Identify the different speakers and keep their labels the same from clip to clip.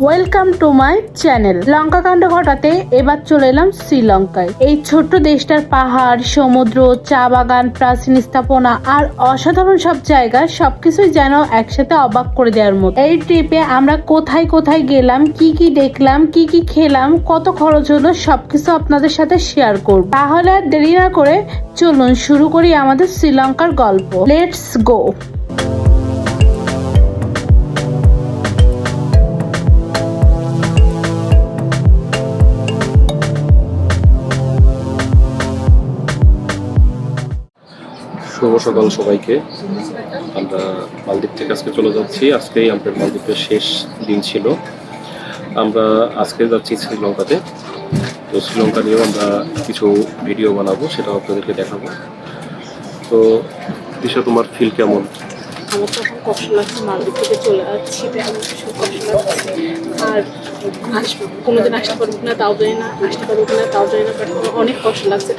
Speaker 1: Welcome to my channel. লঙ্কা কাণ্ড ঘটাতে এবার চলে এলাম শ্রীলঙ্কায়। এই ছোট্ট দেশটার পাহাড়, সমুদ্র, চা বাগান, প্রাচীন স্থাপনা আর অসাধারণ সব জায়গা সবকিছুই যেন একসাথে অবাক করে দেওয়ার মতো। এই ট্রিপে আমরা কোথায় কোথায় গেলাম, কি কি দেখলাম, কি কি খেলাম, কত খরচ হলো, সবকিছু আপনাদের সাথে শেয়ার করব। তাহলে আর দেরি না করে চলুন শুরু করি আমাদের শ্রীলঙ্কার গল্প। Let's go.
Speaker 2: শুভ সকাল সবাইকে। আমরা মালদ্বীপ থেকে আজকে চলে যাচ্ছি। আজকেই আমাদের মালদ্বীপের শেষ দিন ছিল। আমরা আজকে যাচ্ছি শ্রীলঙ্কাতে। তো শ্রীলঙ্কা নিয়েও আমরা কিছু ভিডিও বানাবো, সেটাও আপনাদেরকে দেখাবো। তো দিশা, তোমার ফিল কেমন?
Speaker 1: আমার তো এখন কষ্ট লাগছে, মালদ্বীপ থেকে চলে যাচ্ছি, আমার ভীষণ কষ্ট লাগছে। আর আসবো কোনোদিন আসতে পারবো কিনা তাও জানি না, আসতে পারবো কিনা তাও জানি না, বাট অনেক কষ্ট লাগছে।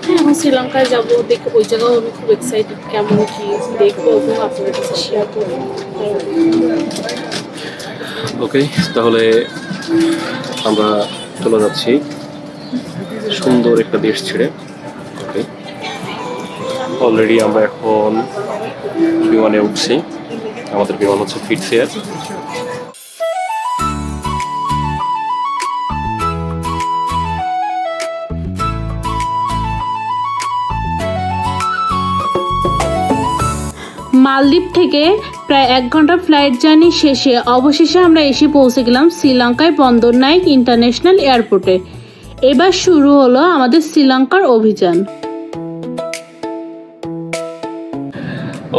Speaker 1: হ্যাঁ, এখন শ্রীলঙ্কায় যাবো, দেখে ওই জায়গাও আমি খুব এক্সাইটেড, কেমন কি দেখবো এবং আপনাদের কাছে শেয়ার করবো।
Speaker 2: ওকে, তাহলে আমরা চলে যাচ্ছি সুন্দর একটা দেশ ছেড়ে। ওকে, অলরেডি আমরা এখন বিমানে উঠছি। আমাদের বিমান হচ্ছে ফিটস এয়ার।
Speaker 1: মালদ্বীপ থেকে প্রায় 1 ঘন্টা ফ্লাইট জার্নি শেষে অবশেষে আমরা এসে পৌঁছে গেলাম শ্রীলঙ্কায় বন্দরনায়ক ইন্টারন্যাশনাল এয়ারপোর্টে। এবার শুরু হলো আমাদের শ্রীলঙ্কার অভিযান।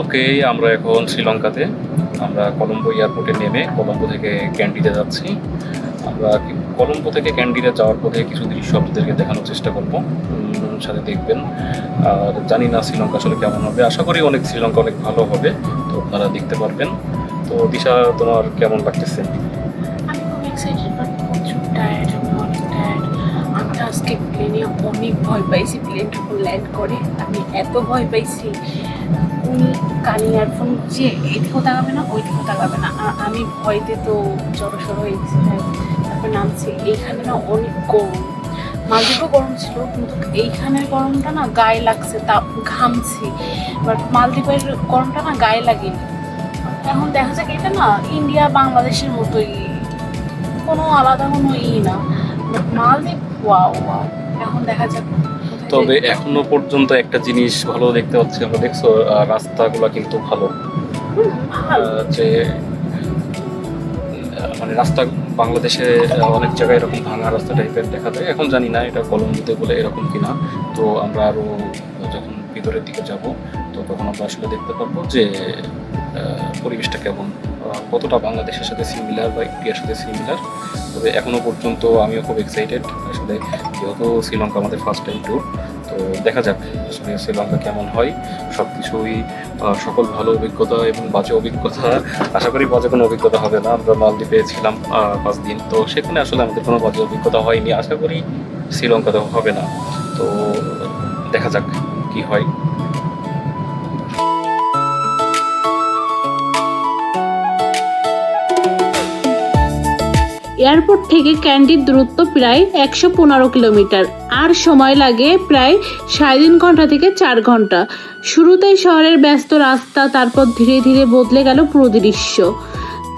Speaker 2: ওকে, আমরা এখন শ্রীলঙ্কাতে। আমরা কলম্বো এয়ারপোর্টে নেমে কলম্বো থেকে ক্যান্ডিতে যাচ্ছি। আমরা কলম্বো থেকে ক্যান্ডিতে যাওয়ার পথে কিছু দৃশ্য আপনাদেরকে দেখানোর চেষ্টা করবো, সাথে দেখবেন। আর জানি না শ্রীলঙ্কা আসলে কেমন হবে, আশা করি শ্রীলঙ্কা অনেক ভালো হবে, তো আপনারা দেখতে পারবেন। তো দিশা, তোমার কেমন লাগতেছে?
Speaker 1: আমি খুব এক্সাইটেড, বাট প্রচুর টায়ার্ড, অনেক টায়ার্ড। আমি তো আজকে প্লেনে অনেক ভয় পাইছি। প্লেন যখন ল্যান্ড করে আমি এত ভয় পাইছি, উনি কানে ইয়ারফোন যে এদিকেও তাকাবে না ওইদিকেও তাকাবে না, আর আমি ভয়তে তো জড়সড় হয়ে গেছি। তারপর নামছি। এইখানে না অনেক গরম, মালদ্বীপও গরম ছিল, কিন্তু এইখানের গরমটা না গায়ে লাগছে, তা ঘামছি। বাট মালদ্বীপের গরমটা না গায়ে লাগেনি। এখন দেখা যাক, এটা না ইন্ডিয়া বাংলাদেশের মতোই, কোনো আলাদা কোনো না, বাট মালদ্বীপ ওয়াও ওয়াও। এখন দেখা যাক।
Speaker 2: তবে এখনো পর্যন্ত একটা জিনিস ভালো দেখতে পাচ্ছি আমরা, দেখছো রাস্তাগুলো কিন্তু ভালো। যে মানে রাস্তা বাংলাদেশে অনেক জায়গায় এরকম ভাঙা রাস্তা টাইপের দেখা যায়। এখন জানি না এটা কলম্বোতে বলে এরকম কিনা। তো আমরা আরও যখন ভিতরের দিকে যাব, তো তখন আমরা আসলে দেখতে পারবো যে পরিবেশটা কেমন, কতটা বাংলাদেশের সাথে সিমিলার বা ইন্ডিয়ার সাথে সিমিলার। তবে এখনও পর্যন্ত আমিও খুব এক্সাইটেড আসলে, যেহেতু শ্রীলঙ্কা আমাদের ফার্স্ট টাইম ট্যুর। তো দেখা যাক আসলে শ্রীলঙ্কা কেমন হয়। সব কিছুই সকল ভালো অভিজ্ঞতা এবং বাজে অভিজ্ঞতা, আশা করি বাজে কোনো অভিজ্ঞতা হবে না। আমরা মালদ্বীপে ছিলাম 5 দিন, তো সেখানে আসলে আমাদের কোনো বাজে অভিজ্ঞতা হয়নি, আশা করি শ্রীলঙ্কাতেও হবে না। তো দেখা যাক কি হয়।
Speaker 1: এয়ারপোর্ট থেকে ক্যান্ডির দূরত্ব প্রায় 115 কিলোমিটার, আর সময় লাগে প্রায় 3.5 ঘন্টা থেকে 4 ঘন্টা। শুরুতেই শহরের ব্যস্ত রাস্তা, তারপর ধীরে ধীরে বদলে গেল পুরো দৃশ্য।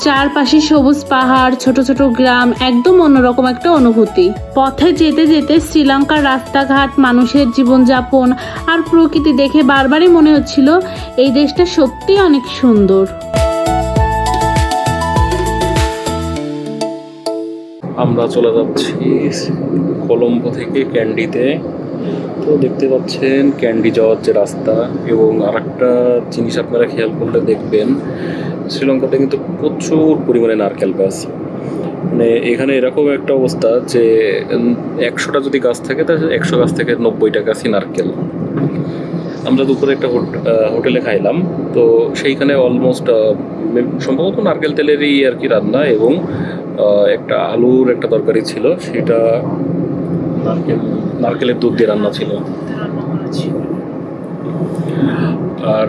Speaker 1: চারপাশে সবুজ পাহাড়, ছোট ছোট গ্রাম, একদম অন্যরকম একটা অনুভূতি। পথে যেতে যেতে শ্রীলঙ্কার রাস্তাঘাট, মানুষের জীবনযাপন আর প্রকৃতি দেখে বারবারই মনে হচ্ছিল এই দেশটা সত্যিই অনেক সুন্দর।
Speaker 2: আমরা চলে যাচ্ছি কলম্বো থেকে ক্যান্ডিতে। তো দেখতে পাচ্ছেন ক্যান্ডি যাওয়ার যে রাস্তা, এবং আরেকটা জিনিস আপনারা খেয়াল করলে দেখবেন, শ্রীলঙ্কাতে কিন্তু প্রচুর পরিমাণে নারকেল গাছ। মানে এখানে এরকম একটা অবস্থা যে 100টা যদি গাছ থাকে তাহলে 100 গাছ থেকে 90টা গাছই নারকেল। আমরা দুপুরে একটা হোটেলে খাইলাম, তো সেইখানে অলমোস্ট সম্ভবত নারকেল তেলেরই আর কি রান্না, এবং একটা আলুর একটা তরকারি ছিল, সেটা নারকেলের দুধ দিয়ে রান্না ছিল। আর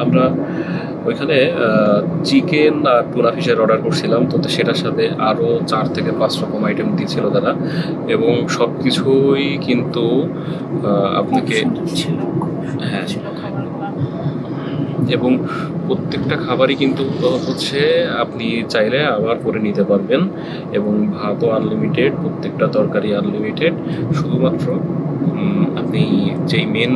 Speaker 2: আমরা ওইখানে চিকেন আর টুনা ফিশের অর্ডার করছিলাম, তো সেটার সাথে আরও 4 থেকে 5 রকম আইটেম দিয়েছিল তারা, এবং সব কিছুই কিন্তু আপনাকে
Speaker 1: ছিল,
Speaker 2: হ্যাঁ,
Speaker 1: ছিল খাবারগুলো।
Speaker 2: এবং প্রত্যেকটা খাবারই কিন্তু হচ্ছে আপনি চাইলে আবার করে নিতে পারবেন, এবং ভাতও আনলিমিটেড, প্রত্যেকটা তরকারি আনলিমিটেড। শুধুমাত্র আপনি যেই মেন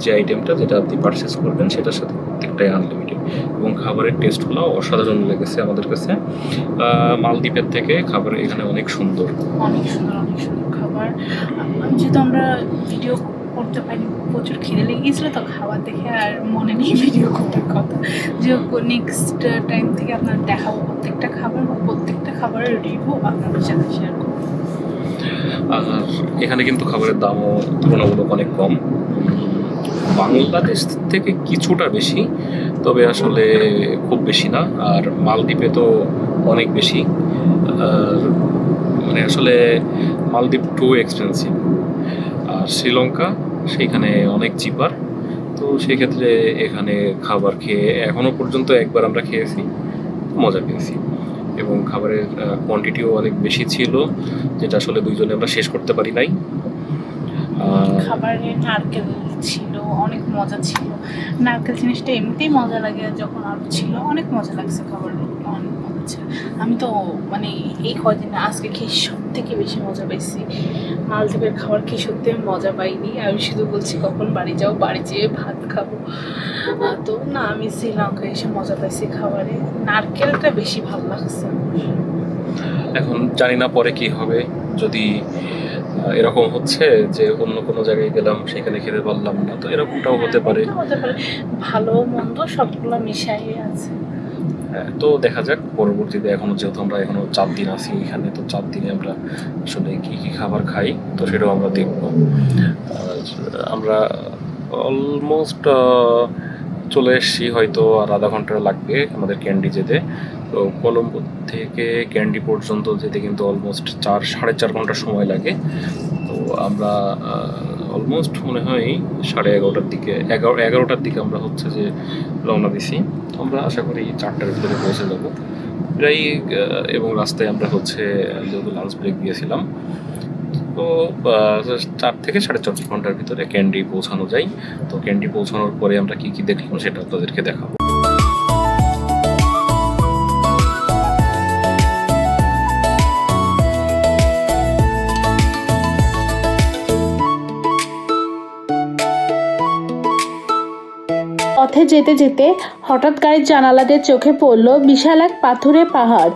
Speaker 2: যে আইটেমটা যেটা আপনি পারচেস করবেন সেটার সাথে প্রত্যেকটাই আনলিমিটেড, এবং খাবারের টেস্টগুলো অসাধারণ লেগেছে আমাদের কাছে। মালদ্বীপের থেকে খাবার এখানে অনেক সুন্দর।
Speaker 1: অনেক সুন্দর, অনেক সুন্দর খাবার। যেহেতু আমরা ভিডিও করতে পারিনি, প্রচুর খিদে লেগে গিয়েছিলো, তো খাবার দেখে আর মনে নেই ভিডিও করার কথা। যে নেক্সট টাইম থেকে আপনার দেখাবো প্রত্যেকটা খাবার বা প্রত্যেকটা খাবারের রিভিউ আপনাদের সাথে শেয়ার করবো।
Speaker 2: আর এখানে কিন্তু খাবারের দামও তুলনামূলক অনেক কম, বাংলাদেশ থেকে কিছুটা বেশি, তবে আসলে খুব বেশি না। আর মালদ্বীপে তো অনেক বেশি, আর মানে আসলে মালদ্বীপ টু এক্সপেন্সিভ, আর শ্রীলঙ্কা সেইখানে অনেক চিপার। তো সেক্ষেত্রে এখানে খাবার খেয়ে এখনও পর্যন্ত একবার আমরা খেয়েছি, মজা পেয়েছি, এবং খাবারের কোয়ান্টিটিও অনেক বেশি ছিল, যেটা আসলে দুইজনে আমরা শেষ করতে পারি নাই।
Speaker 1: খাবারে নারকেল ছিল, অনেক মজা ছিল। নারকেল জিনিসটা এমনিতেই মজা লাগে, যখন আরও ছিল অনেক মজা লাগছে খাবার, অনেক মজা ছিল। আমি তো মানে এই কদিনে আজকে খেয়ে সব থেকে বেশি মজা পাইছি। মালদ্বীপের খাবার খেয়ে সত্যি আমি মজা পাইনি। আমি শুধু বলছি কখন বাড়ি যাও, বাড়ি যেয়ে ভাত খাবো। তো না, আমি শ্রীলঙ্কায় এসে মজা পাইছি খাবারে। নারকেলটা বেশি ভালো লাগছে।
Speaker 2: এখন জানি না পরে কি হবে, যদি এরকম হচ্ছে যে অন্য কোনো জায়গায় গেলাম সেখানে খেতে পারলাম না, তো এরকমটাও হতে পারে।
Speaker 1: হতে পারে, ভালো মন্দ সবগুলো মিশাই আছে।
Speaker 2: হ্যাঁ, তো দেখা যাক পরবর্তীতে। যেহেতু আমরা এখনো 4 দিন আছি এখানে, তো 4 দিনে আমরা আসলে কি কি খাবার খাই তো সেটাও আমরা দেখবো। আর আমরা অলমোস্ট চলে এসেছি, হয়তো আর আধা ঘন্টা লাগবে আমাদের ক্যান্ডি যেতে। তো কলম্বো থেকে ক্যান্ডি পর্যন্ত যেতে কিন্তু অলমোস্ট 4-4.5 ঘন্টা সময় লাগে। তো আমরা অলমোস্ট মনে হয় 11:30টার দিকে 11টার দিকে আমরা হচ্ছে যে রওনা দিছি। আমরা আশা করি 4টার ভিতরে পৌঁছে যাবো প্রায়। এবং রাস্তায় আমরা হচ্ছে যেহেতু লাঞ্চ ব্রেক দিয়েছিলাম, তো 4 থেকে 4.5 ঘন্টার ভিতরে ক্যান্ডি পৌঁছানো যায়। তো ক্যান্ডি পৌঁছানোর পরে আমরা কি কি দেখলাম সেটা আপনাদেরকে দেখাবো।
Speaker 3: পথে যেতে যেতে হঠাৎ গাড়ির জানালা দিয়ে চোখে পড়ল বিশাল এক পাথুরে পাহাড়,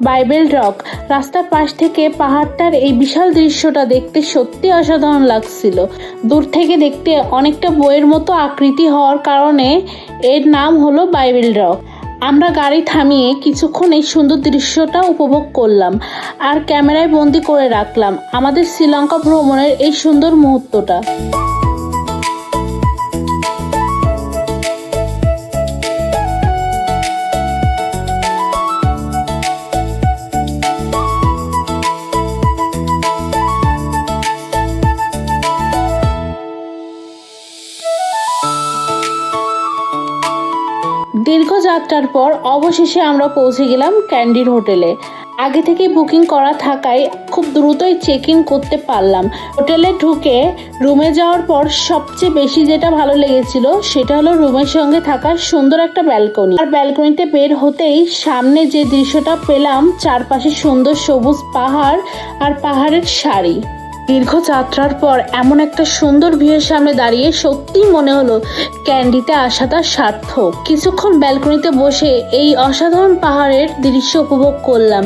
Speaker 3: বাইবেল রক। রাস্তার পাশ থেকে পাহাড়টার এই বিশাল দৃশ্যটা দেখতে সত্যি অসাধারণ লাগছিল। দূর থেকে দেখতে অনেকটা বইয়ের মতো আকৃতি হওয়ার কারণে এর নাম হলো বাইবেল রক। আমরা গাড়ি থামিয়ে কিছুক্ষণ এই সুন্দর দৃশ্যটা উপভোগ করলাম আর ক্যামেরায় বন্দি করে রাখলাম আমাদের শ্রীলঙ্কা ভ্রমণের এই সুন্দর মুহূর্তটা। দীর্ঘ যাত্রার পর অবশেষে আমরা পৌঁছে গেলাম ক্যান্ডির হোটেলে। আগে থেকে বুকিং করা থাকায় খুব দ্রুতই চেক ইন করতে পারলাম। হোটেলে ঢুকে রুমে যাওয়ার পর সবচেয়ে বেশি যেটা ভালো লেগেছিল সেটা হলো রুমের সঙ্গে থাকা সুন্দর একটা ব্যালকনি। আর ব্যালকনিতে বের হতেই সামনে যে দৃশ্যটা পেলাম, চারপাশে সুন্দর সবুজ পাহাড় আর পাহাড়ের সারি। দীর্ঘ যাত্রার পর এমন একটা সুন্দর ভিউয়ের সামনে দাঁড়িয়ে সত্যিই মনে হলো ক্যান্ডিতে আসাটা সার্থক। কিছুক্ষণ ব্যালকনিতে বসে এই অসাধারণ পাহাড়ের দৃশ্য উপভোগ করলাম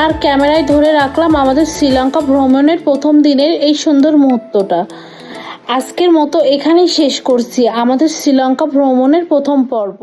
Speaker 3: আর ক্যামেরায় ধরে রাখলাম আমাদের শ্রীলঙ্কা ভ্রমণের প্রথম দিনের এই সুন্দর মুহূর্তটা। আজকের মতো এখানেই শেষ করছি আমাদের শ্রীলঙ্কা ভ্রমণের প্রথম পর্ব।